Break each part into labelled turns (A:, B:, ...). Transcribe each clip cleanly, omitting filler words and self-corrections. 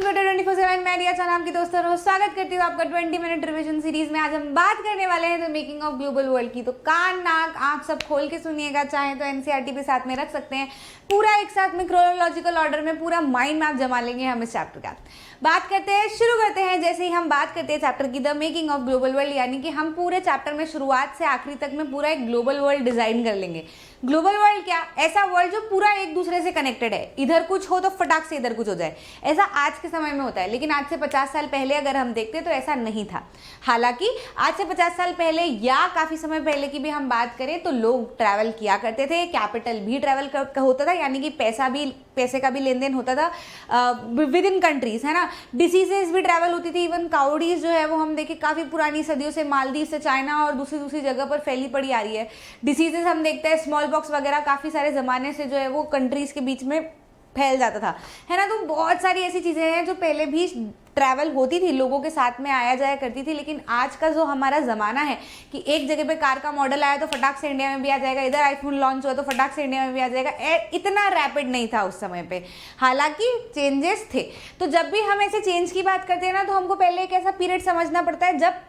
A: बेटा 24/7 मैं रिया नाम की दोस्तों रोज स्वागत करती हूँ आपका 20 मिनट रिवीजन सीरीज में। आज हम बात करने वाले हैं the making of global world की। तो कान नाक आंख सब खोल के सुनिएगा, चाहे तो एनसीईआरटी भी साथ में रख सकते हैं। पूरा एक साथ में क्रोनोलॉजिकल ऑर्डर में पूरा माइंड मैप जमा लेंगे हम इस चैप्टर का। बात करते हैं, शुरू करते हैं। जैसे ही हम बात करते हैं चैप्टर की the making of global world, यानी कि हम पूरे चैप्टर में शुरुआत से आखिरी तक में पूरा एक ग्लोबल वर्ल्ड डिजाइन कर लेंगे। ग्लोबल वर्ल्ड क्या? ऐसा वर्ल्ड जो पूरा एक दूसरे से कनेक्टेड है, इधर कुछ हो तो फटाक से इधर कुछ हो जाए। ऐसा आज के समय में होता है, लेकिन आज से 50 साल पहले अगर हम देखते तो ऐसा नहीं था। हालांकि आज से 50 साल पहले या काफी समय पहले की भी हम बात करें तो लोग ट्रैवल किया करते थे, कैपिटल भी ट्रैवल होता था, यानी कि पैसे का भी लेन देन होता था विद इन कंट्रीज, है ना। डिसीजेस भी ट्रैवल होती थी। इवन काउडीज जो है वो हम देखें काफी पुरानी सदियों से मालदीव से चाइना और दूसरी जगह पर फैली पड़ी आ रही है। डिसीजेस हम देखते हैं स्मॉल बॉक्स वगैरह काफी सारे जमाने से जो है वो कंट्रीज के बीच में फैल जाता था, है ना। तो बहुत सारी ऐसी चीजें हैं जो पहले भी ट्रैवल होती थी, लोगों के साथ में आया जाया करती थी। लेकिन आज का जो हमारा ज़माना है कि एक जगह पे कार का मॉडल आया तो फटाक से इंडिया में भी आ जाएगा, इधर आईफोन लॉन्च हुआ तो फटाक से इंडिया में भी आ जाएगा, इतना रैपिड नहीं था उस समय पे। हालांकि चेंजेस थे। तो जब भी हम ऐसे चेंज की बात करते हैं ना, तो हमको पहले एक ऐसा पीरियड समझना पड़ता है जब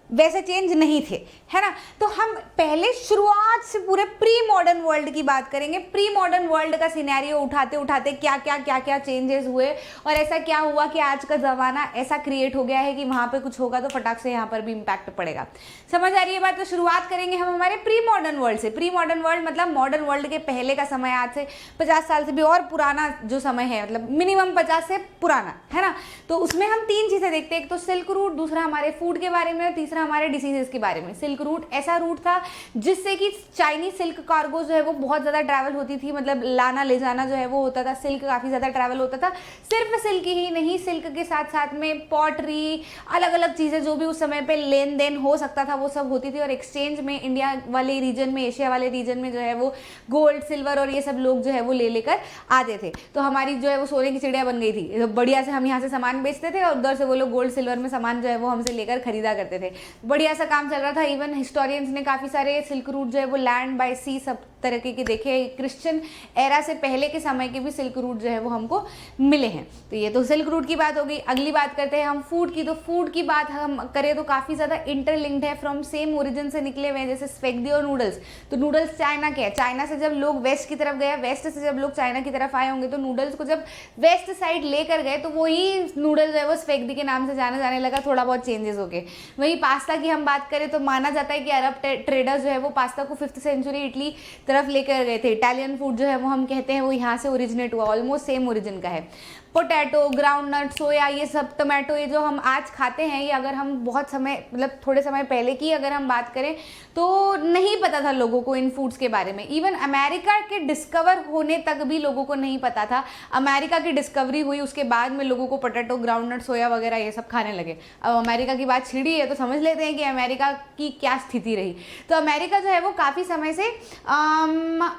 A: वैसे चेंज नहीं थे, है ना। तो हम पहले शुरुआत से पूरे प्री मॉडर्न वर्ल्ड की बात करेंगे। प्री मॉडर्न वर्ल्ड का सिनेरियो उठाते उठाते क्या क्या चेंजेस हुए और ऐसा क्या हुआ कि आज का ज़माना ऐसा क्रिएट हो गया है कि वहाँ पे कुछ होगा तो फटाक से यहाँ पर भी इम्पैक्ट पड़ेगा। समझ आ रही है बात? तो शुरुआत करेंगे हम हमारे प्री मॉडर्न वर्ल्ड से। प्री मॉडर्न वर्ल्ड मतलब मॉडर्न वर्ल्ड के पहले का समय, आज से 50 साल से भी और पुराना जो समय है, मतलब मिनिमम 50 से पुराना, है ना। तो उसमें हम तीन चीज़ें देखते हैं, एक तो सिल्क रूट, दूसरा हमारे फूड के बारे में और तीसरा हमारे डिसीजेस के बारे में। सिल्क रूट ऐसा रूट था जिससे कि चाइनीज सिल्क कार्गो जो है वो बहुत ज्यादा ट्रैवल होती थी, मतलब लाना ले जाना जो है वो होता था। सिल्क काफी ज्यादा ट्रैवल होता था। सिर्फ सिल्क ही नहीं, सिल्क के साथ साथ में पॉटरी, अलग अलग चीजें जो भी उस समय पे लेन देन हो सकता था वो सब होती थी। और एक्सचेंज में इंडिया वाले रीजन में, एशिया वाले रीजन में जो है वो गोल्ड सिल्वर और ये सब लोग जो है वो ले लेकर आते थे। तो हमारी जो है वो सोने की चिड़िया बन गई थी। तो बढ़िया से हम यहाँ से सामान बेचते थे और उधर से वो लोग गोल्ड सिल्वर में सामान जो है वो हमसे लेकर खरीदा करते थे। बढ़िया ऐसा काम चल रहा था। इवन हिस्टोरियंस ने काफी सारे सिल्क रूट जो है वो लैंड बाय सी सब तरह के देखे। क्रिश्चियन एरा से पहले के समय के भी सिल्क रूट जो है वो हमको मिले हैं। तो ये तो सिल्क रूट की बात हो गई। अगली बात करते हैं हम फूड की। तो फूड की बात हम करें तो काफी ज्यादा इंटरलिंक्ड है, फ्रॉम सेम ओरिजिन से निकले हुए हैं। जैसे स्पेगडी और नूडल्स। तो नूडल्स चाइना के है। चाइना से जब लोग वेस्ट की तरफ गए, वेस्ट से जब लोग चाइना की तरफ आए होंगे, तो नूडल्स को जब वेस्ट साइड लेकर गए तो वही नूडल्स जो है वो स्पेगडी के नाम से जाना जाने लगा। थोड़ा बहुत चेंजेस हो गए। वही पास्ता की हम बात करें तो माना जाता है कि अरब ट्रेडर्स जो है वो पास्ता को 5th सेंचुरी इटली तरफ लेकर गए थे। इटालियन फूड जो है वो हम कहते हैं वो यहाँ से ओरिजिनेट हुआ, ऑलमोस्ट सेम ओरिजिन का है। पोटैटो, ग्राउंडनट, सोया, ये सब, टोमेटो, ये जो हम आज खाते हैं, ये अगर हम बहुत समय मतलब थोड़े समय पहले की अगर हम बात करें तो नहीं पता था लोगों को इन फूड्स के बारे में। इवन अमेरिका के डिस्कवर होने तक भी लोगों को नहीं पता था। अमेरिका की डिस्कवरी हुई उसके बाद में लोगों को पोटैटो, ग्राउंडनट, सोया वगैरह ये सब खाने लगे। अब अमेरिका की बात छिड़ी है तो समझ लेते हैं कि अमेरिका की क्या स्थिति रही। तो अमेरिका जो है वो काफ़ी समय से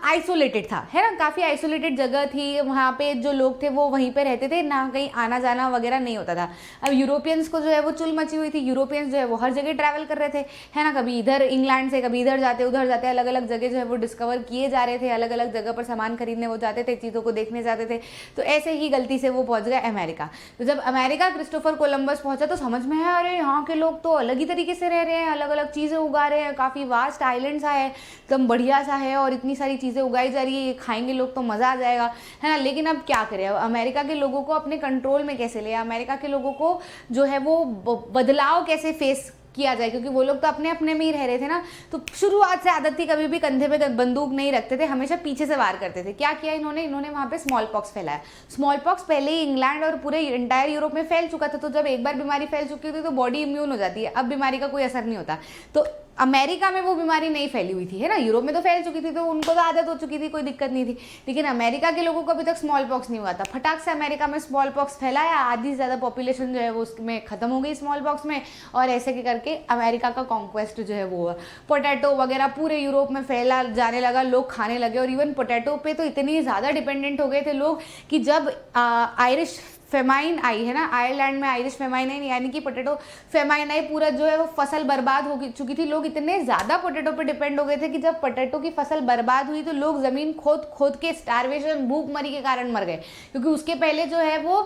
A: आइसोलेटेड था, है ना। काफ़ी आइसोलेटेड जगह थी। वहाँ पे जो लोग थे वो वहीं पे रहते थे, ना कहीं आना जाना वगैरह नहीं होता था। अब यूरोपियंस को जो है वो चुल मची हुई थी। यूरोपियंस जो है वो हर जगह ट्रैवल कर रहे थे, है ना। कभी इधर इंग्लैंड से, कभी इधर जाते उधर जाते, अलग अलग जगह जो है वो डिस्कवर किए जा रहे थे। अलग अलग जगह पर सामान खरीदने वो जाते थे, चीज़ों को देखने जाते थे। तो ऐसे ही गलती से वो पहुंच गए अमेरिका। तो जब अमेरिका क्रिस्टोफर कोलंबस पहुंचा तो समझ में है, अरे यहाँ के लोग तो अलग ही तरीके से रह रहे हैं, अलग अलग चीज़ें उगा रहे हैं, काफ़ी वास्ट आइलैंड सा है, एकदम बढ़िया सा है और इतनी सारी चीज़ें उगाई जा रही है, ये खाएंगे लोग तो मज़ा आ जाएगा, है ना। लेकिन अब क्या करें, अब अमेरिका के लोगों को अपने कंट्रोल में कैसे ले, अमेरिका के लोगों को जो है वो बदलाव कैसे फेस किया जाए, क्योंकि वो लोग तो अपने अपने में ही रह रहे थे ना। तो शुरुआत से आदत थी, कभी भी कंधे पे बंदूक नहीं रखते थे, हमेशा पीछे से वार करते थे। क्या किया इन्होंने वहाँ पे स्मॉल पॉक्स फैलाया। स्मॉल पॉक्स पहले ही इंग्लैंड और पूरे इंटायर यूरोप में फैल चुका था। तो जब एक बार बीमारी फैल चुकी थी तो बॉडी इम्यून हो जाती है, अब बीमारी का कोई असर नहीं होता। तो अमेरिका में वो बीमारी नहीं फैली हुई थी, है ना। यूरोप में तो फैल चुकी थी तो उनको तो आदत हो चुकी थी, कोई दिक्कत नहीं थी। लेकिन अमेरिका के लोगों को अभी तक स्मॉल पॉक्स नहीं हुआ था। फटाक से अमेरिका में स्मॉल पॉक्स फैलाया, आधी से ज़्यादा पॉपुलेशन जो है वो उसमें खत्म हो गई स्मॉल पॉक्स में, और ऐसे के करके अमेरिका का कॉन्क्वेस्ट जो है वो हुआ। पोटैटो वगैरह पूरे यूरोप में फैला जाने लगा, लोग खाने लगे। और इवन पोटैटो पे तो इतनी ज़्यादा डिपेंडेंट हो गए थे लोग कि जब आयरिश फेमाइन आई है ना, आयरलैंड में आयरिश फेमाइन आई, यानी कि पोटैटो फेमाइन आई, पूरा जो है वो फसल बर्बाद हो चुकी थी। लोग इतने ज़्यादा पोटैटो पे डिपेंड हो गए थे कि जब पोटैटो की फसल बर्बाद हुई तो लोग ज़मीन खोद खोद के स्टारवेशन, भूखमरी के कारण मर गए, क्योंकि उसके पहले जो है वो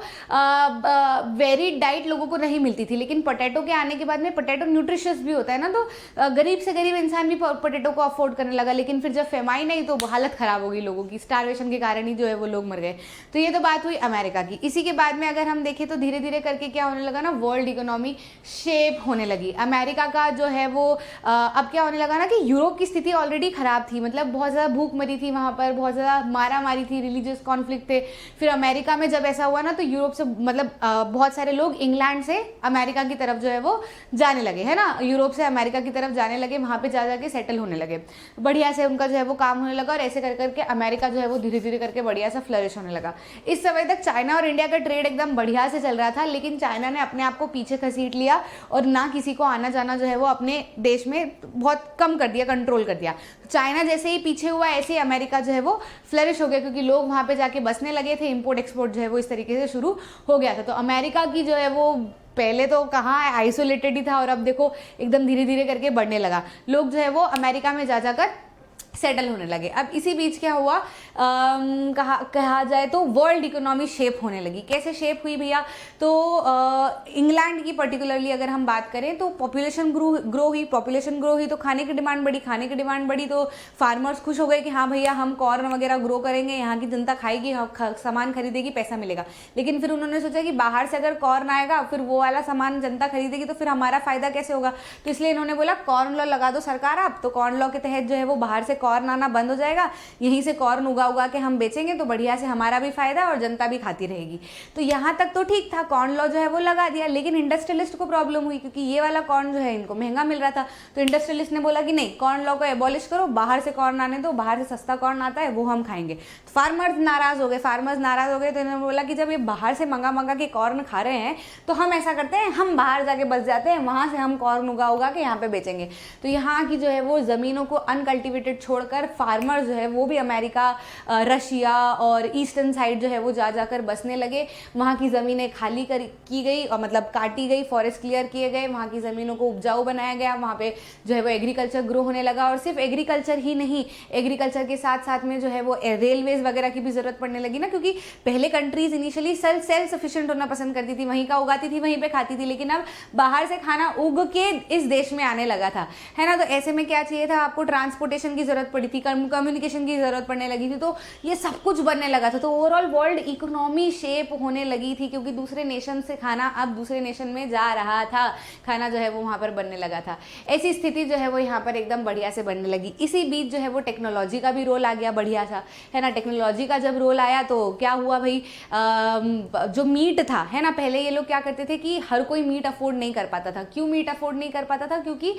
A: वेरिड डाइट लोगों को नहीं मिलती थी। लेकिन पोटैटो के आने के बाद में, पोटैटो न्यूट्रिशियस भी होता है ना, तो गरीब से गरीब इंसान भी पोटैटो को अफोर्ड करने लगा। लेकिन फिर जब फेमाइन आई तो हालत खराब हो गई लोगों की, स्टारवेशन के कारण ही जो है वो लोग मर गए। तो ये तो बात हुई अमेरिका की। इसी के बाद में अगर हम देखें तो धीरे धीरे करके क्या होने लगा ना, वर्ल्ड इकोनॉमी शेप होने लगी। अमेरिका का जो है वो अब क्या होने लगा ना कि यूरोप की स्थिति ऑलरेडी खराब थी, मतलब बहुत ज़्यादा भूखमरी थी वहाँ पर, बहुत ज़्यादा मारा मारी थी, रिलीजियस कॉन्फ्लिक्ट थे। फिर अमेरिका में जब ऐसा हुआ ना तो यूरोप से मतलब बहुत सारे लोग इंग्लैंड से अमेरिका की तरफ जो है वो जाने लगे, है ना, यूरोप से अमेरिका की तरफ जाने लगे, वहाँ पे जा जाके सेटल होने लगे, बढ़िया से उनका जो है वो काम होने लगा, और ऐसे कर करके अमेरिका जो है वो धीरे धीरे करके बढ़िया सा फ्लरिश होने लगा। इस समय तक चाइना और इंडिया का ट्रेड एकदम बढ़िया से चल रहा था, लेकिन चाइना ने अपने आप को पीछे घसीट लिया और ना किसी को आना जाना जो है वो अपने देश में बहुत कम कर दिया, कंट्रोल कर दिया। चाइना जैसे ही पीछे हुआ ऐसे ही अमेरिका जो है वो फ्लरिश हो गया, क्योंकि लोग वहाँ पे जाके बसने लगे थे, इंपोर्ट एक्सपोर्ट जो है वो इस तरीके से शुरू हो गया था। तो अमेरिका की जो है वो पहले तो कहाँ आइसोलेटेड ही था, और अब देखो एकदम धीरे धीरे करके बढ़ने लगा, लोग जो है वो अमेरिका में जा जाकर सेटल होने लगे। अब इसी बीच क्या हुआ, कहा जाए तो वर्ल्ड इकोनॉमी शेप होने लगी। कैसे शेप हुई भैया, तो इंग्लैंड की पर्टिकुलरली अगर हम बात करें तो पॉपुलेशन ग्रो हुई तो खाने की डिमांड बढ़ी, तो फार्मर्स खुश हो गए कि हाँ भैया हम कॉर्न वगैरह ग्रो करेंगे, यहाँ की जनता खाएगी, सामान खरीदेगी, पैसा मिलेगा। लेकिन फिर उन्होंने सोचा कि बाहर से अगर कॉर्न आएगा फिर वो वाला सामान जनता खरीदेगी तो फिर हमारा फायदा कैसे होगा, तो इसलिए इन्होंने बोला कॉर्न लॉ लगा दो सरकार आप। तो कॉर्न लॉ के तहत जो है वो बाहर से कॉर्न आना बंद हो जाएगा, यहीं से कॉर्न उगा के हम बेचेंगे तो बढ़िया से हमारा भी फायदा और जनता भी खाती रहेगी। तो यहाँ तक तो ठीक था, कॉर्न लॉ जो है वो लगा दिया। लेकिन इंडस्ट्रियलिस्ट को प्रॉब्लम हुई, क्योंकि ये वाला कॉर्न जो है इनको महंगा मिल रहा था। तो इंडस्ट्रियलिस्ट ने बोला कि नहीं, कॉर्न लॉ को एबॉलिश करो, बाहर से कॉर्न आने दो, बाहर से सस्ता कॉर्न आता है वो हम खाएंगे। तो फार्मर्स नाराज हो गए तो इन्होंने बोला कि जब ये बाहर से मंगा के कॉर्न खा रहे हैं तो हम ऐसा करते हैं, हम बाहर जाके बस जाते हैं, वहां से हम कॉर्न उगा के यहाँ पे बेचेंगे। तो यहाँ की जो है वो जमीनों को अनकल्टिवेटेड छोड़कर फार्मर जो है वो भी अमेरिका, रशिया और ईस्टर्न साइड जो है वो जा जाकर बसने लगे। वहाँ की ज़मीनें खाली की गई और मतलब काटी गई, फॉरेस्ट क्लियर किए गए, वहाँ की ज़मीनों को उपजाऊ बनाया गया, वहाँ पे जो है वो एग्रीकल्चर ग्रो होने लगा। और सिर्फ एग्रीकल्चर ही नहीं, एग्रीकल्चर के साथ साथ में जो है वो रेलवेज वगैरह की भी ज़रूरत पड़ने लगी ना, क्योंकि पहले कंट्रीज इनिशियली सेल्फ सफिशिएंट होना पसंद करती थी, वहीं का उगाती थी वहीं पे खाती थी, लेकिन अब बाहर से खाना उग के इस देश में आने लगा था, है ना। तो ऐसे में क्या चाहिए था आपको, ट्रांसपोर्टेशन की जरूरत पड़ी थी, कम्युनिकेशन की जरूरत पड़ने लगी थी, तो ये सब कुछ बनने लगा था। तो ओवरऑल वर्ल्ड इकोनॉमी शेप होने लगी थी, क्योंकि दूसरे नेशन से खाना अब दूसरे नेशन में जा रहा था, खाना जो है वो वहाँ पर बनने लगा था। ऐसी स्थिति जो है वो यहाँ पर एकदम बढ़िया से बनने लगी। इसी बीच जो है वो टेक्नोलॉजी का भी रोल आ गया बढ़िया सा, है ना। टेक्नोलॉजी का जब रोल आया तो क्या हुआ भाई, जो मीट था, है ना, पहले ये लोग क्या करते थे कि हर कोई मीट अफोर्ड नहीं कर पाता था। क्यों मीट अफोर्ड नहीं कर पाता था, क्योंकि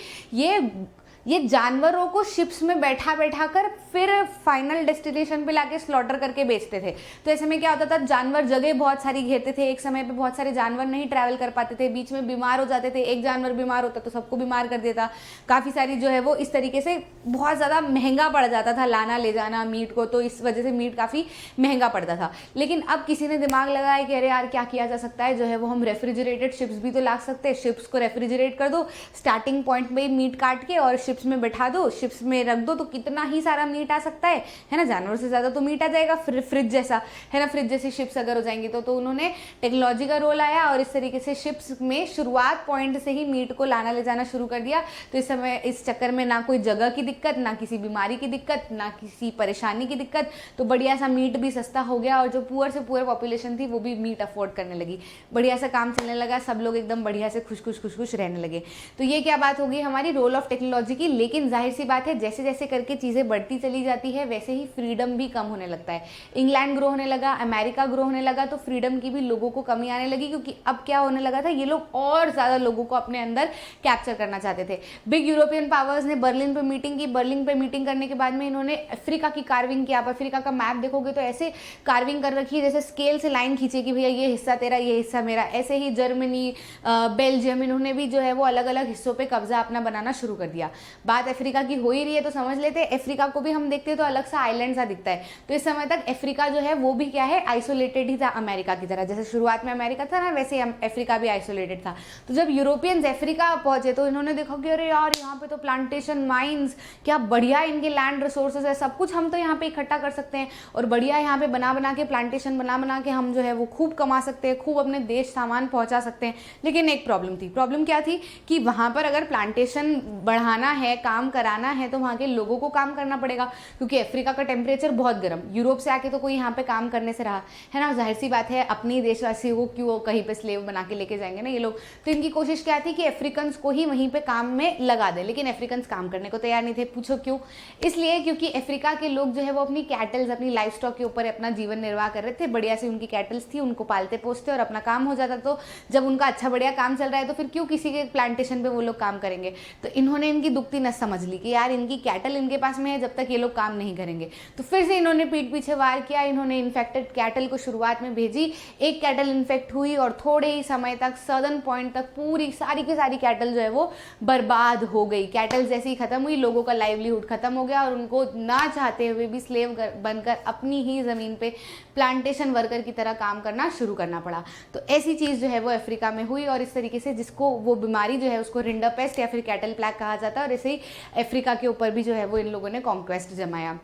A: ये जानवरों को शिप्स में बैठा कर फिर फाइनल डेस्टिनेशन पे लाके स्लॉटर करके बेचते थे। तो ऐसे में क्या होता था, जानवर जगह बहुत सारी घेरते थे, एक समय पे बहुत सारे जानवर नहीं ट्रैवल कर पाते थे, बीच में बीमार हो जाते थे, एक जानवर बीमार होता तो सबको बीमार कर देता, काफ़ी सारी जो है वो इस तरीके से बहुत ज़्यादा महंगा पड़ जाता था लाना ले जाना मीट को, तो इस वजह से मीट काफ़ी महंगा पड़ता था। लेकिन अब किसी ने दिमाग लगाया कि अरे यार क्या किया जा सकता है, जो है वो हम रेफ्रिजरेटेड शिप्स भी तो ला सकते हैं, शिप्स को रेफ्रिजरेट कर दो, स्टार्टिंग पॉइंट में मीट काट के और शिप्स में बैठा दो, शिप्स में रख दो, तो कितना ही सारा मीट आ सकता है ना, जानवरों से ज़्यादा तो मीट आ जाएगा, फ्रिज जैसा, है ना, फ्रिज जैसी शिप्स अगर हो जाएंगी तो उन्होंने टेक्नोलॉजी का रोल आया और इस तरीके से शिप्स में शुरुआत पॉइंट से ही मीट को लाना ले जाना शुरू कर दिया। तो इस समय इस चक्कर में ना कोई जगह की दिक्कत, ना किसी बीमारी की दिक्कत, ना किसी परेशानी की दिक्कत, तो बढ़िया सा मीट भी सस्ता हो गया और जो पुअर से पुअर पॉपुलेशन थी वो भी मीट अफोर्ड करने लगी, बढ़िया सा काम चलने लगा, सब लोग एकदम बढ़िया से खुश रहने लगे। तो ये क्या बात होगी हमारी रोल ऑफ टेक्नोलॉजी की। लेकिन जाहिर सी बात है जैसे जैसे करके चीज़ें बढ़ती चली जाती है वैसे ही फ्रीडम भी कम होने लगता है। इंग्लैंड ग्रो होने लगा, अमेरिका ग्रो होने लगा, तो फ्रीडम की भी लोगों को कमी आने लगी, क्योंकि अब क्या होने लगा था, ये लोग और ज़्यादा लोगों को अपने अंदर कैप्चर करना चाहते थे। बिग यूरोपियन पावर्स ने बर्लिन पे मीटिंग की, बर्लिन पे मीटिंग करने के बाद में इन्होंने अफ्रीका की कार्विंग की। आप अफ्रीका का मैप देखोगे तो ऐसे कार्विंग कर रखी है जैसे स्केल से लाइन खींचे कि भैया ये हिस्सा तेरा, ये हिस्सा मेरा। ऐसे ही जर्मनी, बेल्जियम, इन्होंने भी जो है वो अलग अलग हिस्सों पे कब्जा अपना बनाना शुरू कर दिया। बात अफ्रीका की हो ही रही है तो समझ लेते हैं अफ्रीका को भी हम देखते हैं तो अलग सा आइलैंड सा दिखता है। तो इस समय तक अफ्रीका जो है वो भी क्या है, आइसोलेटेड ही था अमेरिका की तरह। जैसे शुरुआत में अमेरिका था ना, वैसे अफ्रीका भी आइसोलेटेड था। तो जब यूरोपियंस अफ्रीका पहुंचे तो इन्होंने देखा कि अरे यार यहाँ पे तो प्लांटेशन, माइंस, क्या बढ़िया इनके लैंड रिसोर्सेज है, सब कुछ हम तो यहाँ पे इकट्ठा कर सकते हैं और बढ़िया यहाँ पे बना बना के प्लांटेशन बना के हम जो है वो खूब कमा सकते हैं, खूब अपने देश सामान पहुंचा सकते हैं। लेकिन एक प्रॉब्लम थी। प्रॉब्लम क्या थी कि वहां पर अगर प्लांटेशन बढ़ाना है, काम कराना है, तो वहां के लोगों को काम करना पड़ेगा, क्योंकि अफ्रीका का टेम्परेचर बहुत गर्म। यूरोप से आके तो कोई यहाँ पे काम करने से रहा है ना, जाहिर सी बात है अपनी देशवासियों को क्यों कहीं पे स्लेव बना के लेके जाएंगे ना ये लोग। तो इनकी कोशिश क्या थी कि अफ्रीकन्स को ही वहीं पे काम में लगा दे, लेकिन अफ्रीकन्स काम करने को तैयार नहीं थे। पूछो क्यों? इसलिए क्योंकि अफ्रीका के लोग जो है वो अपनी कैटल्स, अपनी लाइफ स्टॉक के ऊपर अपना जीवन निर्वाह कर रहे थे। बढ़िया से उनकी कैटल्स थी, उनको पालते पोसते और अपना काम हो जाता। तो जब उनका अच्छा बढ़िया काम चल रहा है तो फिर क्यों किसी के प्लांटेशन पे वो लोग काम करेंगे? तो इन्होंने इनकी दुखती नस समझ ली कि यार इनकी कैटल इनके पास में है, जब तक ये लोग काम नहीं करेंगे। तो फिर से इन्होंने पीठ पीछे वार किया। इन्होंने इन्फेक्टेड कैटल को शुरुआत में भेजी, एक कैटल इन्फेक्ट हुई और थोड़े ही समय तक सदर्न पॉइंट तक पूरी सारी की सारी कैटल जो है वो बर्बाद हो गई। कैटल जैसे ही खत्म हुई, लोगों का लाइवलीहुड खत्म हो गया और उनको ना चाहते हुए भी स्लेव बनकर अपनी ही जमीन पे प्लांटेशन वर्कर की तरह काम करना शुरू करना पड़ा। तो ऐसी चीज जो है वो अफ्रीका में हुई और इस तरीके से, जिसको वो बीमारी जो है उसको रिंडरपेस्ट या फिर कैटल प्लैग कहा जाता है, और ऐसे ही अफ्रीका के ऊपर भी जो है वो इन लोगों ने कॉन्क्वेस्ट जमाया।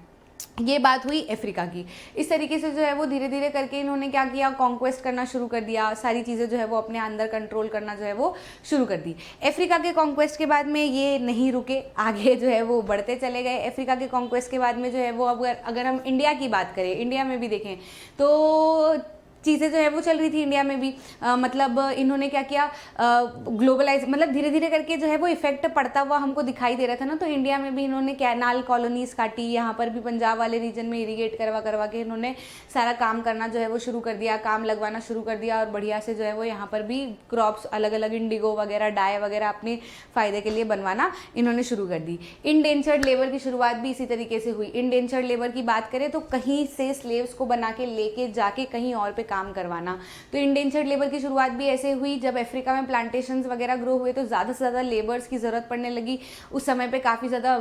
A: ये बात हुई अफ्रीका की। इस तरीके से जो है वो धीरे धीरे करके इन्होंने क्या किया, कॉन्क्वेस्ट करना शुरू कर दिया, सारी चीज़ें जो है वो अपने अंदर कंट्रोल करना जो है वो शुरू कर दी। अफ्रीका के कॉन्क्वेस्ट के बाद में ये नहीं रुके, आगे जो है वो बढ़ते चले गए। अफ्रीका के कॉन्क्वेस्ट के बाद में जो है वो अगर हम इंडिया की बात करें, इंडिया में भी देखें तो चीज़ें जो है वो चल रही थी इंडिया में भी। मतलब इन्होंने क्या किया, ग्लोबलाइज, मतलब धीरे धीरे करके जो है वो इफेक्ट पड़ता हुआ हमको दिखाई दे रहा था ना। तो इंडिया में भी इन्होंने कैनाल कॉलोनीज काटी, यहाँ पर भी पंजाब वाले रीजन में इरीगेट करवा करवा के इन्होंने सारा काम करना जो है वो शुरू कर दिया, काम लगवाना शुरू कर दिया और बढ़िया से जो है वो यहाँ पर भी क्रॉप्स अलग अलग इंडिगो वगैरह, डाई वगैरह अपने फ़ायदे के लिए बनवाना इन्होंने शुरू कर दी। इंडेंचर्ड लेबर की शुरुआत भी इसी तरीके से हुई। इंडेंचर्ड लेबर की बात करें तो कहीं से स्लेव्स को बना के लेके जाके कहीं और पे काम करवाना। तो इंडेंचर्ड लेबर की शुरुआत भी ऐसे हुई जब अफ्रीका में प्लांटेशंस वगैरह ग्रो हुए तो ज़्यादा से ज़्यादा लेबर्स की ज़रूरत पड़ने लगी। उस समय पे काफ़ी ज़्यादा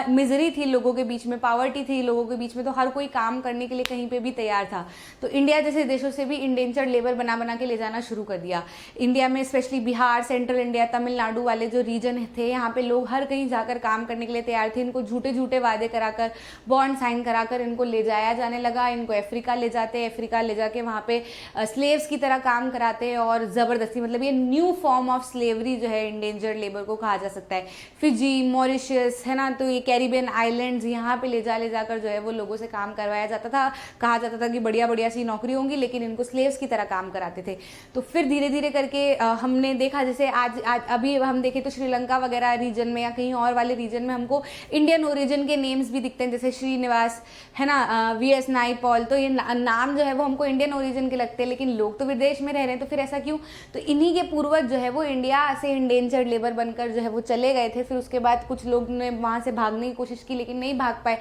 A: मिजरी थी लोगों के बीच में, पावर्टी थी लोगों के बीच में, तो हर कोई काम करने के लिए कहीं पे भी तैयार था। तो इंडिया जैसे देशों से भी इंडेंचर्ड लेबर बना बना के ले जाना शुरू कर दिया। इंडिया में specially Bihar, central India, Tamil Nadu वाले जो रीजन थे, यहाँ पे लोग हर कहीं जाकर काम करने के लिए तैयार थे। इनको झूठे झूठे वादे कराकर, बॉन्ड साइन कराकर इनको ले जाया जाने लगा। इनको अफ्रीका ले जाते, अफ्रीका ले जाके वहाँ पे स्लेव्स की तरह काम कराते और ज़बरदस्ती, मतलब ये न्यू फॉर्म ऑफ स्लेवरी जो है इंडेंजर्ड लेबर को कहा जा सकता है। फिजी, मॉरिशस है ना, तो ये कैरिबियन आइलैंड्स, यहाँ पे ले जाकर जो है वो लोगों से काम करवाया जाता था। कहा जाता था कि बढ़िया बढ़िया सी नौकरी होंगी, लेकिन इनको स्लेव्स की तरह काम कराते थे। तो फिर धीरे धीरे करके हमने देखा, जैसे आज अभी हम देखें तो श्रीलंका वगैरह रीजन में या कहीं और वाले रीजन में हमको इंडियन ओरिजिन के नेम्स भी दिखते हैं, जैसे श्रीनिवास है ना, वीएस नाइपॉल। तो ये नाम जो है वो हमको इंडियन ओरिजिन के लगते हैं, लेकिन लोग तो विदेश में रह रहे हैं। तो फिर ऐसा क्यों? तो इन्हीं के पूर्वज जो है वो इंडिया से इंडेंजर्ड लेबर बनकर जो है वो चले गए थे। फिर उसके बाद कुछ लोग ने वहाँ से भागने की कोशिश की, लेकिन नहीं भाग पाए।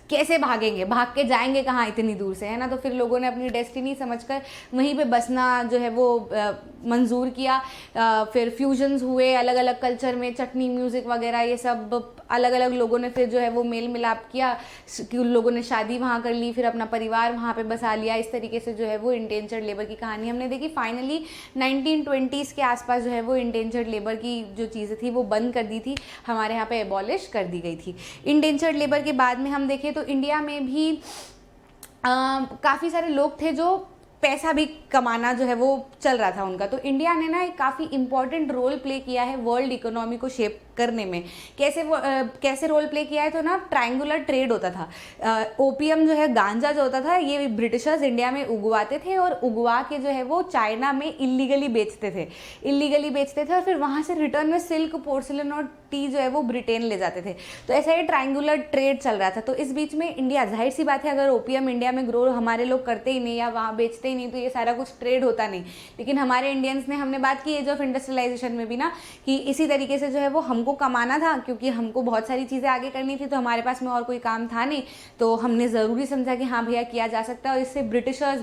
A: कैसे भागेंगे, भाग के जाएंगे कहाँ इतनी दूर से, है ना। तो फिर लोगों ने अपनी डेस्टिनी समझकर वहीं पे बसना जो है वो मंजूर किया। फिर फ्यूजन्स हुए अलग अलग कल्चर में, चटनी, म्यूज़िक वगैरह, ये सब अलग अलग लोगों ने फिर जो है वो मेल मिलाप किया कि उन लोगों ने शादी वहाँ कर ली, फिर अपना परिवार वहाँ पे बसा लिया। इस तरीके से जो है वो इंडेंजर्ड लेबर की कहानी हमने देखी। फाइनली 1920s के आसपास जो है वो इंडेंजर्ड लेबर की जो चीज़ें थी वो बंद कर दी थी, हमारे यहाँ पे एबॉलिश कर दी गई थी। इंडेंजर्ड लेबर के बाद में हम देखें तो इंडिया में भी काफ़ी सारे लोग थे जो पैसा भी कमाना जो है वो चल रहा था उनका। तो इंडिया ने ना एक काफ़ी इंपॉर्टेंट रोल प्ले किया है वर्ल्ड इकोनॉमी को शेप करने में। कैसे रोल प्ले किया है? तो ना ट्रायंगुलर ट्रेड होता था। ओपियम जो है, गांजा जो होता था, ये ब्रिटिशर्स इंडिया में उगवाते थे और उगवा के जो है वो चाइना में इलीगली बेचते थे और फिर वहाँ से रिटर्न में सिल्क, पोर्सिलन और टी जो है वो ब्रिटेन ले जाते थे। तो ऐसा ये ट्रायंगुलर ट्रेड चल रहा था। तो इस बीच में इंडिया, जाहिर सी बात है, अगर ओपियम इंडिया में ग्रो हमारे लोग करते ही नहीं या वहाँ बेचते ही नहीं तो ये सारा कुछ ट्रेड होता नहीं। लेकिन हमारे इंडियंस ने, हमने बात की एज ऑफ इंडस्ट्रियलाइजेशन में भी ना, कि इसी तरीके से जो है वो हमको कमाना था, क्योंकि हमको बहुत सारी चीज़ें आगे करनी थी, तो हमारे पास में और कोई काम था नहीं, तो हमने ज़रूरी समझा कि हाँ भैया किया जा सकता है। और इससे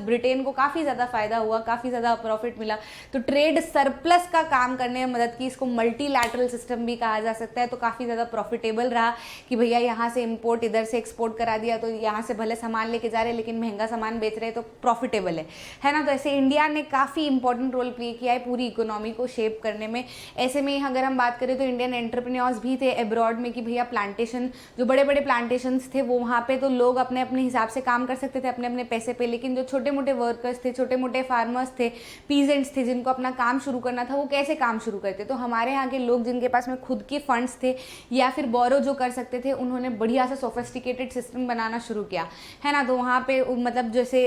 A: ब्रिटेन को काफ़ी ज़्यादा फायदा हुआ, काफ़ी ज़्यादा प्रॉफिट मिला। तो ट्रेड सरप्लस का काम करने में मदद की। इसको मल्टीलैटरल सिस्टम भी कहा जा सकता है, तो काफ़ी ज़्यादा प्रॉफिटेबल रहा कि भैया यहाँ से इम्पोर्ट इधर से एक्सपोर्ट करा दिया, तो यहाँ से भले सामान लेके जा रहे हैं लेकिन महंगा सामान बेच रहे हैं तो प्रॉफिटेबल है ना। तो ऐसे इंडिया ने काफ़ी इंपॉर्टेंट रोल प्ले किया है पूरी इकोनॉमी को शेप करने में। ऐसे में अगर हम बात करें तो इंडियन एंटरप्रेन्योर्स भी थे अब्रॉड में कि भैया प्लांटेशन, जो बड़े बड़े प्लांटेशंस थे वो वहाँ पे तो लोग अपने अपने हिसाब से काम कर सकते थे अपने अपने पैसे पे, लेकिन जो छोटे मोटे वर्कर्स थे, छोटे मोटे फार्मर्स थे, पीजेंट्स थे, जिनको अपना काम शुरू करना था, वो कैसे काम शुरू करते। तो हमारे यहाँ के लोग जिनके पास में खुद के फंड्स थे या फिर बोरो जो कर सकते थे, उन्होंने बढ़िया सा सोफिस्टिकेटेड सिस्टम बनाना शुरू किया, है ना। तो वहाँ पे मतलब जैसे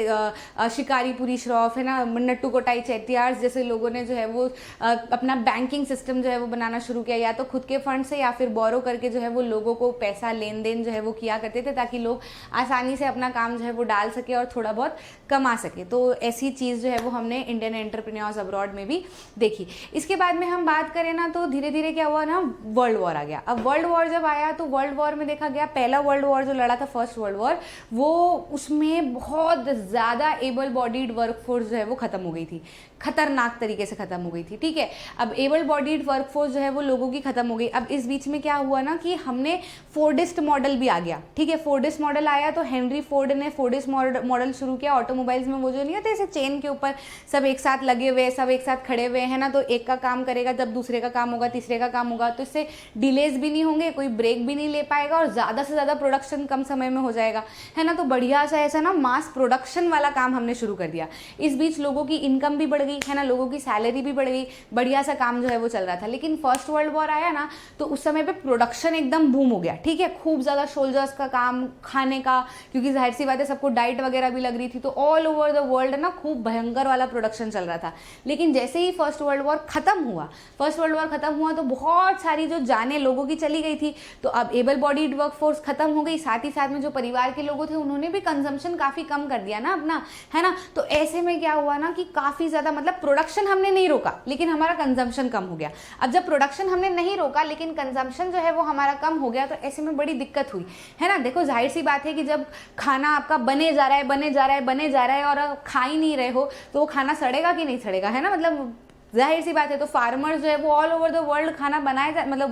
A: शिकारीपुरी श्रॉफ, है ना, नट्टू कोटाई चेट्टियार्स जैसे लोगों ने जो है वो अपना बैंकिंग सिस्टम जो है वो बनाना शुरू किया, या तो खुद के फंड से या फिर बोरो करके जो है वो लोगों को पैसा लेन देन जो है वो किया करते थे, ताकि लोग आसानी से अपना काम जो है वो डाल सके और थोड़ा बहुत कमा सके। तो ऐसी चीज़ जो है वो हमने इंडियन एंटरप्रेन्योर्स अब्रॉड में भी देखी। इसके बाद में हम बात करें ना तो धीरे धीरे क्या हुआ ना, वर्ल्ड वॉर आ गया। अब वर्ल्ड वॉर जब आया तो वर्ल्ड वॉर में देखा गया, पहला वर्ल्ड वॉर जो लड़ा था फर्स्ट वर्ल्ड वॉर, वो उसमें बहुत ज़्यादा एबल बॉडीड वर्कफोर्स जो है वो खत्म हो गई थी, खतरनाक तरीके से खत्म हो गई थी, ठीक है। अब एबल बॉडीड वर्कफोर्स जो है वो लोगों की खत्म हो गई। अब इस बीच में क्या हुआ ना कि हमने फोर्डिस्ट मॉडल भी आ गया, ठीक है। फोर्डिस्ट मॉडल आया तो हेनरी फोर्ड ने फोर्डिस्ट मॉडल शुरू किया ऑटोमोबाइल्स में। वो जो नहीं होते ऐसे चेन के ऊपर सब एक साथ लगे हुए, सब एक साथ खड़े हुए, है ना। तो एक का काम करेगा, जब दूसरे का काम होगा, तीसरे का काम होगा, तो इससे डिलेज भी नहीं होंगे, कोई ब्रेक भी नहीं ले पाएगा और ज़्यादा से ज़्यादा प्रोडक्शन कम समय में हो जाएगा, है ना। तो बढ़िया सा ऐसा ना मास प्रोडक्शन वाला काम हमने शुरू कर दिया। इस बीच लोगों की इनकम भी बढ़ गई, है ना, लोगों की सैलरी भी बढ़ गई, बढ़िया सा काम जो है वो चल रहा था। लेकिन फर्स्ट वर्ल्ड वॉर आया ना तो उस समय पे प्रोडक्शन एकदम बूम हो गया, ठीक है। खूब ज़्यादा सोल्जर्स का काम, खाने का, क्योंकि जाहिर सी बात है सबको डाइट वगैरह भी लग रही थी, तो ऑल ओवर द वर्ल्ड ना खूब भयंकर वाला प्रोडक्शन चल रहा था। लेकिन जैसे ही फर्स्ट वर्ल्ड वॉर खत्म हुआ तो बहुत सारी जो जानें लोगों की चली गई थी, तो अब एबल बॉडीड वर्कफोर्स खत्म हो गई, साथ ही साथ में जो परिवार के लोग थे उन्होंने भी कंजम्पशन काफ़ी कम कर दिया ना अपना, है ना। तो ऐसे में क्या हुआ ना कि काफ़ी ज़्यादा मतलब प्रोडक्शन हमने नहीं रोका लेकिन हमारा कंजम्पशन कम हो गया। अब जब प्रोडक्शन हमने नहीं रोका लेकिन कंजम्पशन जो है वो हमारा कम हो गया, तो ऐसे में बड़ी दिक्कत हुई, है ना। देखो जाहिर सी बात है कि जब खाना आपका बने जा रहा है और खा ही नहीं रहे हो तो वो खाना सड़ेगा कि नहीं सड़ेगा, है ना। मतलब जाहिर सी बात है। तो फार्मर्स जो है वो ऑल ओवर द वर्ल्ड खाना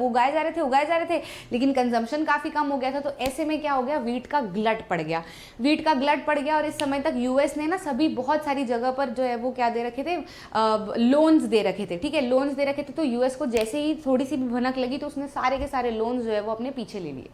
A: उगाए जा रहे थे लेकिन कंजम्पशन काफ़ी कम हो गया था। तो ऐसे में क्या हो गया, वीट का ग्लट पड़ गया और इस समय तक यूएस ने ना सभी बहुत सारी जगह पर जो है वो क्या दे रखे थे, लोन्स दे रखे थे, ठीक है, लोन्स दे रखे थे। तो यूएस को जैसे ही थोड़ी सी भी भनक लगी तो उसने सारे के सारे लोन्स जो है वो अपने पीछे ले लिए,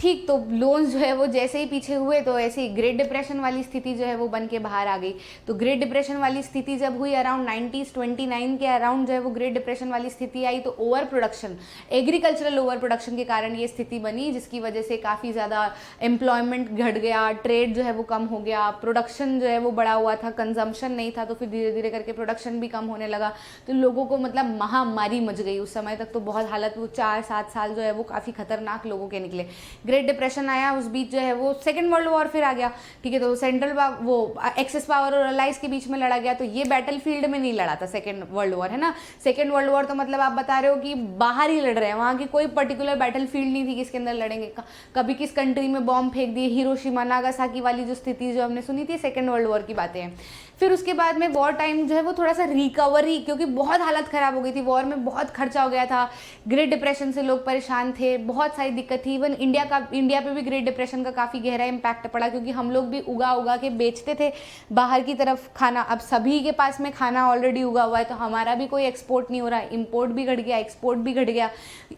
A: ठीक। तो लोन्स जो है वो जैसे ही पीछे हुए तो ऐसे ही ग्रेट डिप्रेशन वाली स्थिति जो है वो बन के बाहर आ गई। तो ग्रेट डिप्रेशन वाली स्थिति जब हुई अराउंड 1929 के अराउंड जो है वो ग्रेट डिप्रेशन वाली स्थिति आई, तो over production, agricultural over production के कारण ये स्थिति बनी, जिसकी वजह से काफ़ी ज़्यादा एम्प्लॉयमेंट घट गया, ट्रेड जो है वो कम हो गया, प्रोडक्शन जो है वो बढ़ा हुआ था, कंजम्पशन नहीं था, तो फिर धीरे धीरे करके प्रोडक्शन भी कम होने लगा। तो लोगों को मतलब महामारी मच गई उस समय तक। तो बहुत हालत, वो 4-7 साल जो है वो काफ़ी खतरनाक लोगों के निकले। ग्रेट डिप्रेशन आया, उस बीच जो है वो सेकेंड वर्ल्ड वॉर फिर आ गया, ठीक है। तो सेंट्रल वो एक्सेस पावर और अलाइज के बीच में लड़ा गया। तो ये बैटल फील्ड में नहीं लड़ा था सेकेंड वर्ल्ड वॉर, है ना। सेकेंड वर्ल्ड वॉर तो मतलब आप बता रहे हो कि बाहर ही लड़ रहे हैं, वहाँ की कोई पर्टिकुलर बैटल फील्ड नहीं थी किसके अंदर लड़ेंगे, कभी किस कंट्री में बॉम्ब फेंक दिए, हिरोशिमा नागासाकी वाली जो स्थिति जो हमने सुनी थी, सेकेंड वर्ल्ड वॉर की बातें हैं। फिर उसके बाद में वॉर टाइम जो है वो थोड़ा सा रिकवरी, क्योंकि बहुत हालत ख़राब हो गई थी, वॉर में बहुत खर्चा हो गया था, ग्रेट डिप्रेशन से लोग परेशान थे, बहुत सारी दिक्कत थी। इवन इंडिया पे भी ग्रेट डिप्रेशन का काफ़ी गहरा इम्पैक्ट पड़ा, क्योंकि हम लोग भी उगा के बेचते थे बाहर की तरफ खाना। अब सभी के पास में खाना ऑलरेडी उगा हुआ है तो हमारा भी कोई एक्सपोर्ट नहीं हो रहा, इम्पोर्ट भी घट गया, एक्सपोर्ट भी घट गया।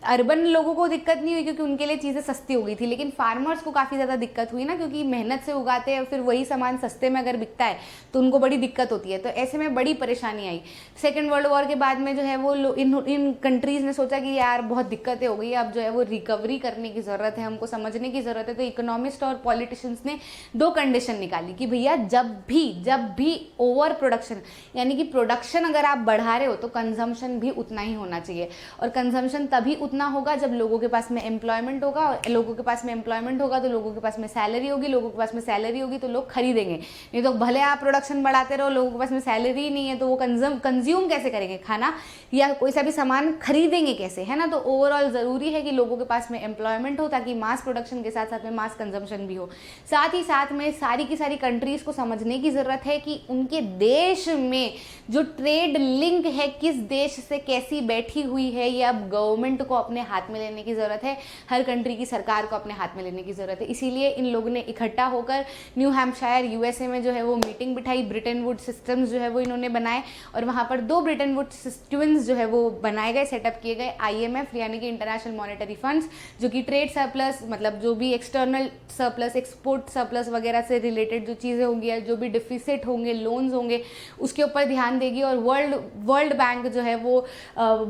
A: अर्बन लोगों को दिक्कत नहीं हुई क्योंकि उनके लिए चीज़ें सस्ती हो गई थी, लेकिन फार्मर्स को काफ़ी ज़्यादा दिक्कत हुई ना, क्योंकि मेहनत से उगाते हैं, फिर वही सामान सस्ते में अगर बिकता है तो उनको बड़ी दिक्कत होती है। तो ऐसे में बड़ी परेशानी आई। सेकेंड वर्ल्ड वॉर के बाद में जो है वो इन कंट्रीज़ ने सोचा कि यार बहुत दिक्कतें हो गई, अब जो है वो रिकवरी करने की ज़रूरत है, हमको समझने की ज़रूरत है। तो इकोनॉमिस्ट और पॉलिटिशियंस ने 2 कंडीशन निकाली कि भैया जब भी ओवर प्रोडक्शन, यानी कि प्रोडक्शन अगर आप बढ़ा रहे हो तो कंजम्पशन भी उतना ही होना चाहिए, और कंजम्पशन तभी उतना होगा जब लोगों के पास में एम्प्लॉयमेंट होगा, और लोगों के पास में एम्प्लॉयमेंट होगा तो लोगों के पास में सैलरी होगी, लोगों के पास में सैलरी होगी तो लोग खरीदेंगे। नहीं तो भले आप प्रोडक्शन बढ़ाते रहो, लोगों के पास में सैलरी ही नहीं है तो वो कंज्यूम कैसे करेंगे खाना, या कोई सा भी सामान खरीदेंगे कैसे, है ना। तो ओवरऑल ज़रूरी है कि लोगों के पास में एम्प्लॉयमेंट हो ताकि मास मास प्रोडक्शन के साथ साथ में मास कंजम्पशन भी हो। साथ ही साथ में सारी की सारी कंट्रीज़ को समझने की ज़रूरत है कि उनके देश में जो ट्रेड लिंक है किस देश से कैसी बैठी हुई है, ये अब गवर्नमेंट को अपने हाथ में लेने की ज़रूरत है, हर कंट्री की सरकार को अपने हाथ में लेने की ज़रूरत है। इसीलिए इन लोगों ने इकट्ठा होकर न्यू हैम्पशायर यूएसए में जो है वो मीटिंग बिठाई, ब्रिटेन वुड्स सिस्टम्स जो है वो इन्होंने बनाए और वहाँ पर 2 ब्रिटेन वुड्स ट्विन्स जो है वो बनाए गए, सेटअप किए गए। IMF यानी कि इंटरनेशनल मॉनेटरी फंड्स, जो कि ट्रेड सरप्लस मतलब जो भी एक्सटर्नल सरप्लस, एक्सपोर्ट सरप्लस वगैरह से रिलेटेड जो चीज़ें होंगी या जो भी डिफिसिट होंगे, लोन्स होंगे, उसके ऊपर ध्यान देगी। और वर्ल्ड बैंक जो है वो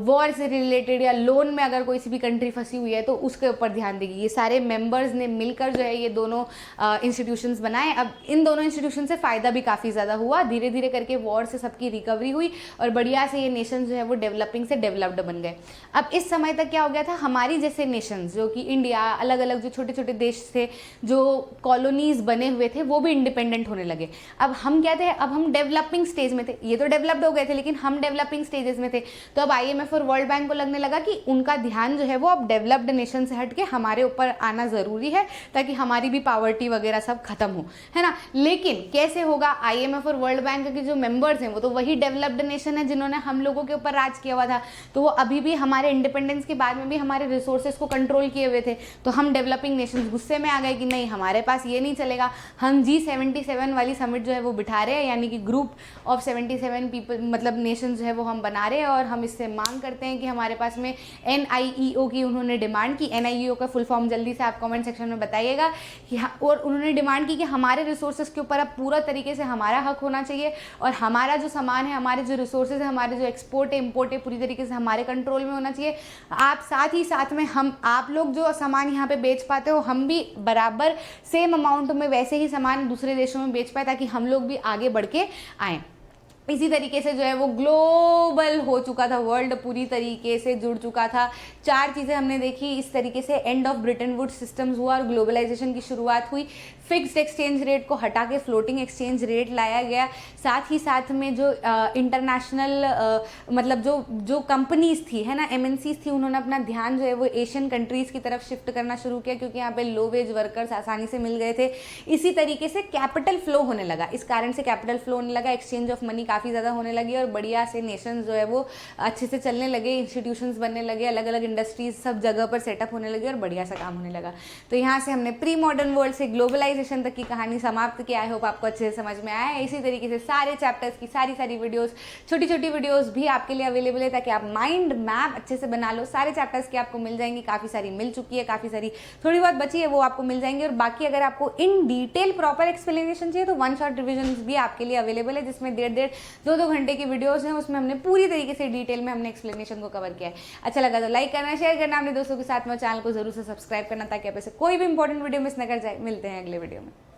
A: वॉर से रिलेटेड या लोन में अगर कोई सी भी कंट्री फंसी हुई है तो उसके ऊपर ध्यान देगी। ये सारे मेंबर्स ने मिलकर जो है ये दोनों इंस्टीट्यूशंस बनाए। अब इन दोनों इंस्टीट्यूशन से फ़ायदा भी काफ़ी ज़्यादा हुआ, धीरे धीरे करके वॉर से सबकी रिकवरी हुई और बढ़िया से ये नेशन जो है वो डेवलपिंग से डेवलप्ड बन गए। अब इस समय तक क्या हो गया था, हमारी जैसे नेशंस जो कि इंडिया, अलग अलग जो छोटे छोटे देश थे जो कॉलोनीज बने हुए थे वो भी इंडिपेंडेंट होने लगे। अब हम क्या थे, अब हम डेवलपिंग स्टेज में थे, ये तो डेवलप्ड हो गए थे लेकिन हम डेवलपिंग स्टेजेस में थे। तो अब IMF और वर्ल्ड बैंक को लगने लगा कि उनका ध्यान जो है वो अब डेवलप्ड नेशन से हट के हमारे ऊपर आना ज़रूरी है ताकि हमारी भी पावर्टी वगैरह सब खत्म हो, है ना। लेकिन कैसे होगा, IMF और वर्ल्ड बैंक के जो मेंबर्स हैं वो तो वही डेवलप्ड नेशन है जिन्होंने हम लोगों के ऊपर राज किया हुआ था, तो वो अभी भी हमारे इंडिपेंडेंस के बाद में भी हमारे रिसोर्सेज को कंट्रोल किए हुए थे। तो हम डेवलपिंग नेशंस गुस्से में आ गए कि नहीं, हमारे पास ये नहीं चलेगा, हम G77 वाली समिट जो है वो बिठा रहे हैं, यानी कि ग्रुप ऑफ 77 पीपल मतलब नेशन जो है वो हम बना रहे हैं और हम इससे मांग करते हैं कि हमारे पास में NIEO की उन्होंने डिमांड की। NIEO का फुल फॉर्म जल्दी से आप कमेंट सेक्शन में बताइएगा कि और उन्होंने डिमांड की कि हमारे रिसोर्सेज के ऊपर अब पूरा तरीके से हमारा हक होना चाहिए और हमारा जो सामान है, हमारे जो रिसोर्सेज है, हमारे जो एक्सपोर्ट है, इम्पोर्ट है, पूरी तरीके से हमारे कंट्रोल में होना चाहिए। आप साथ ही साथ में आप लोग जो सामान यहाँ पे बेच पाते हो, हम भी बराबर सेम अमाउंट में वैसे ही सामान दूसरे देशों में बेच पाए ताकि हम लोग भी आगे बढ़ के आएँ। इसी तरीके से जो है वो ग्लोबल हो चुका था, वर्ल्ड पूरी तरीके से जुड़ चुका था। 4 चीज़ें हमने देखी इस तरीके से। End of Bretton Woods systems हुआ और ग्लोबलाइजेशन की शुरुआत हुई। फिक्स्ड एक्सचेंज रेट को हटा के फ्लोटिंग एक्सचेंज रेट लाया गया। साथ ही साथ में जो इंटरनेशनल मतलब जो कंपनीज थी, है ना, MNCs थी, उन्होंने अपना ध्यान जो है वो एशियन कंट्रीज़ की तरफ शिफ्ट करना शुरू किया क्योंकि यहाँ पे लो वेज वर्कर्स आसानी से मिल गए थे। इसी तरीके से कैपिटल फ्लो होने लगा, इस कारण से कैपिटल फ्लो होने लगा, एक्सचेंज ऑफ मनी काफ़ी ज़्यादा होने लगी और बढ़िया से नेशंस जो है वो अच्छे से चलने लगे, इंस्टीट्यूशंस बनने लगे, अलग अलग इंडस्ट्रीज सब जगह पर सेटअप होने लगे और बढ़िया सा काम होने लगा। तो यहाँ से हमने प्री मॉडर्न वर्ल्ड से ग्लोबलाइजेशन तक की कहानी समाप्त की। आई होप आपको अच्छे से समझ में आया है। इसी तरीके से सारे चैप्टर्स की सारी वीडियोस, छोटी छोटी वीडियोस भी आपके लिए अवेलेबल है ताकि आप माइंड मैप अच्छे से बना लो। सारे चैप्टर्स की आपको मिल जाएंगी, काफ़ी सारी मिल चुकी है, काफ़ी सारी थोड़ी बहुत बची है वो आपको मिल जाएंगी। और बाकी अगर आपको इन डिटेल प्रॉपर एक्सप्लेनेशन चाहिए तो 1 शॉट रिविजन भी आपके लिए अवेलेबल है जिसमें 1.5 2 घंटे की वीडियोस हैं, उसमें हमने पूरी तरीके से डिटेल में हमने एक्सप्लेनेशन को कवर किया है। अच्छा लगा तो लाइक करना, शेयर करना अपने दोस्तों के साथ में, चैनल को जरूर से सब्सक्राइब करना ताकि आप ऐसे कोई भी इंपॉर्टेंट वीडियो मिस न कर जाए। मिलते हैं अगले वीडियो में।